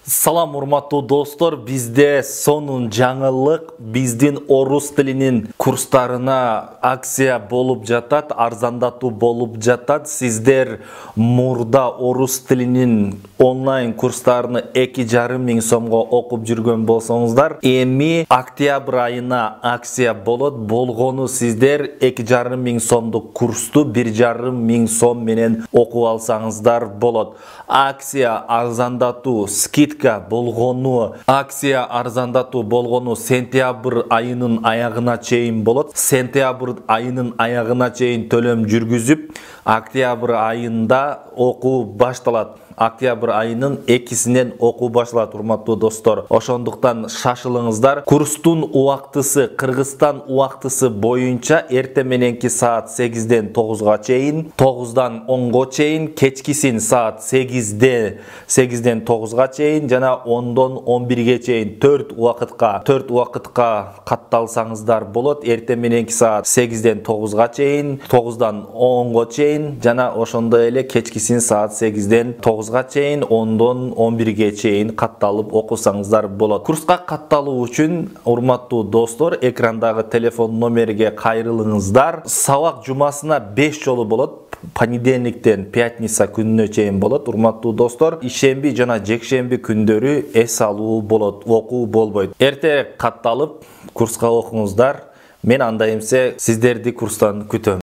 Салам урматтуу достор, бизде сонун жаңылык, биздин орус тилинин курстарына акция болуп жатат, арзандатуу болуп жатат. Сиздер мурда орус тилинин онлайн курстарыны 2,5 миң сомго окуп жүргөн болсоңуздар, эми октябрь айына акция болот. Болгону сиздер 2,5 миң сомдук курсту 1,5 миң сом менен окуп алсаңыздар болот. Акция арзандатуу скидка болгону сентябрь айынын аягына чейин болот. Сентябрь айынын аягына чейин төлөм жүргүзүп, октябрь айында окуу башталат. Октябрь айынын 2-синен окуу башталат, урматтуу достор. Ошондуктан шашылыңыздар. Курстун убактысы Кыргызстан убактысы боюнча эрте мененки саат 8-ден 9-га чейин, 9-дан 10-го чейин, кечкисин саат 8-ден 9-га чейин жана 10-дон 11-ге чейин 4 убакытка катталсаңыздар болот. Эрте мененки саат 8-ден 9-га чейин, 9-дан 10-го чейин жана ошондой эле кечкисин саат 8-ден 9-га чейин, 10-дон 11-ге чейин катталып окусаңыздар болот. Курска катталуу үчүн, урматтуу достор, экрандагы телефон номериге кайрылыңыздар. Сабак жумасына 5 жолу болот. Понедельниктен пятница күнүнө чейин болот, урматтуу достор. Ишемби жана жекшемби күндөрү эс алуу болот, окуу болбойт. Эртерээк катталып курска окуңуздар. Мен анда эмсе сиздерди курстан күтөм.